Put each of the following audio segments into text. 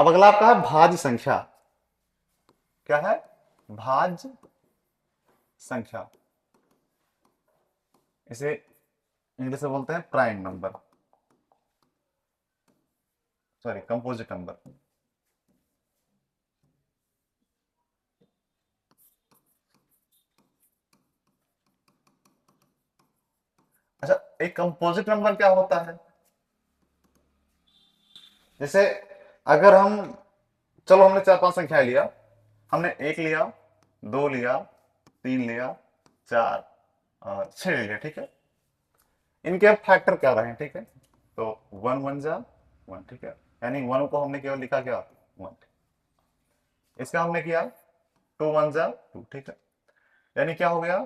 अब अगला आपका है भाज्य संख्या। क्या है? भाज्य संख्या। इसे इंग्लिश में बोलते हैं prime number, sorry composite number. अच्छा, एक कंपोजिट नंबर क्या होता है? जैसे अगर हम, चलो हमने चार पांच संख्याएं लिया, हमने एक लिया, दो लिया, तीन लिया, चार और छह लिया, ठीक है। इनके अब फैक्टर क्या रहे, ठीक है। तो वन वन जा वन, ठीक है, यानी वन को हमने केवल लिखा क्या, वन। इसका हमने किया टू वन जा टू, ठीक है, यानी क्या हो गया,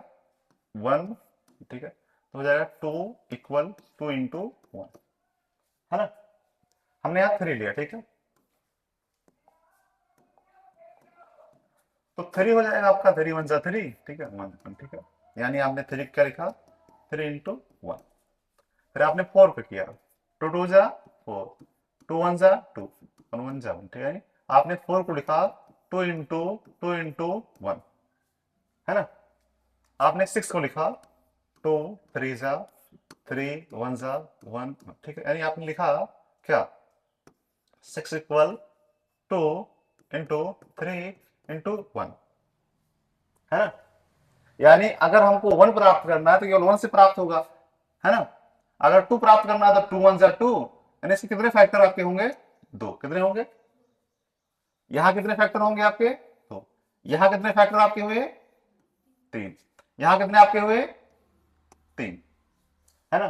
वन, ठीक है, तो हो जाएगा two equal to into one, है ना। हमने यहां थ्री लिया, ठीक है, तो थ्री हो जाएगा आपका, थ्री वन जा थ्री, ठीक है, वन वन, ठीक है, यानी आपने थ्री क्या लिखा, थ्री इंटू वन। फिर आपने फोर पे किया, टू टू जा फोर, टू वन जा टू, वन वन जा वन, ठीक है, आपने फोर को लिखा टू इंटू वन, है ना। आपने सिक्स को लिखा टू थ्री जा थ्री, वन जा वन, ठीक है, यानी आपने लिखा क्या, six equal to into three into one, है ना। यानी अगर हमको वन प्राप्त करना है तो केवल वन से प्राप्त होगा, है ना। अगर टू प्राप्त करना है तो टू वन जा टू, यानी इसके कितने फैक्टर आपके होंगे, दो। कितने होंगे, यहां कितने फैक्टर होंगे आपके, दो। यहां कितने फैक्टर आपके हुए, तीन। यहां कितने आपके हुए, तीन, है ना।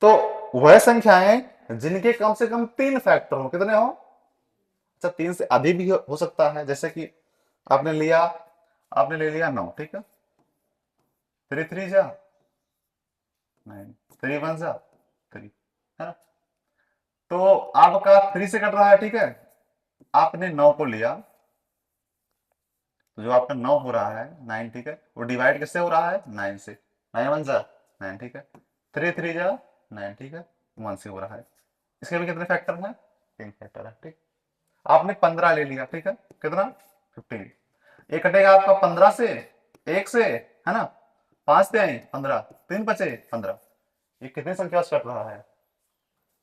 तो वह संख्याएं जिनके कम से कम तीन फैक्टर हो, कितने हो, अच्छा तीन से अधिक भी हो सकता है। जैसे कि आपने लिया, आपने ले लिया नौ, ठीक है, थ्री थ्री जा नाइन, थ्री वन जा थ्री, है ना। तो आपका थ्री से कट रहा है, ठीक है, आपने नौ को लिया, तो जो आपका नौ हो रहा है नाइन, ठीक है, वो डिवाइड किससे हो रहा है, नाइन से, नाइन वन जा नाइन, ठीक है, थ्री थ्री जा नाइन, ठीक है, वन से हो रहा है। इसके भी कितने फैक्टर हैं, तीन फैक्टर है, ठीक। आपने पंद्रह ले लिया, ठीक है, कितना, फिफ्टीन। ये कटेगा आपका पंद्रह से, एक से, है ना, पांच से आई पंद्रह, तीन बचे पंद्रह, ये कितनी संख्या से कट रहा है,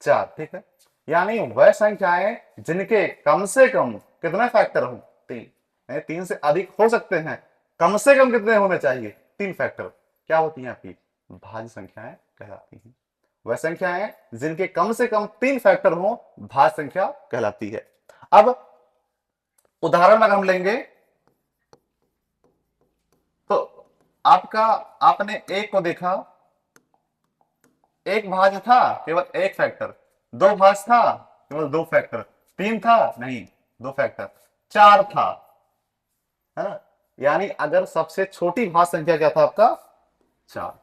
चार, ठीक है। यानी वह संख्याएं जिनके कम से कम कितने फैक्टर हो, तीन, यानी तीन से अधिक हो सकते हैं, कम से कम कितने होने चाहिए, तीन फैक्टर, क्या होती हैं आपकी, भाज्य संख्याएं कहलाती हैं। वह संख्याएं जिनके कम से कम तीन फैक्टर हो, भाज्य संख्या कहलाती है। अब उदाहरण अगर हम लेंगे तो आपका, आपने एक को देखा, एक भाज्य था केवल एक फैक्टर, दो भाज्य था केवल दो फैक्टर, तीन था नहीं दो फैक्टर, चार था, है ना। यानी अगर सबसे छोटी भाज्य संख्या क्या था आपका, चार।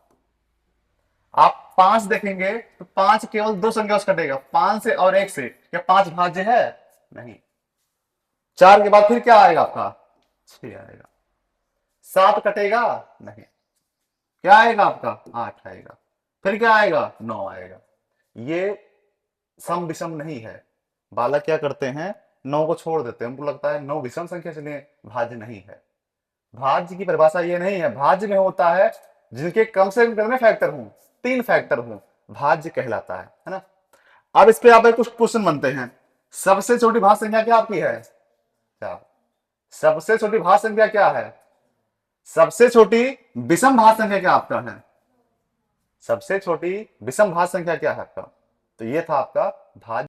आप पांच देखेंगे तो पांच केवल दो संख्या से कटेगा, पांच से और एक से, क्या पांच भाज्य है, नहीं। चार के बाद फिर क्या आएगा आपका, छह आएगा। सात कटेगा नहीं, क्या आएगा आपका, आठ आएगा। फिर क्या आएगा, नौ आएगा। ये सम विषम नहीं है। बालक क्या करते हैं, नौ को छोड़ देते हैं, उनको लगता है नौ विषम संख्या चलिए भाज्य नहीं है। भाज्य की परिभाषा ये नहीं है, भाज्य में होता है जिनके कम से कम कितने फैक्टर हों, तीन फैक्टर हों, भाज्य कहलाता है ना। अब इस पे आप कुछ क्वेश्चन बनते हैं। सबसे छोटी भाज्य संख्या क्या आपकी है, चार। सबसे छोटी भाज्य संख्या क्या है, सबसे छोटी विषम भाज्य संख्या क्या आपका है, सबसे छोटी विषम भाज्य संख्या क्या है आपका। तो ये था आपका भाज्य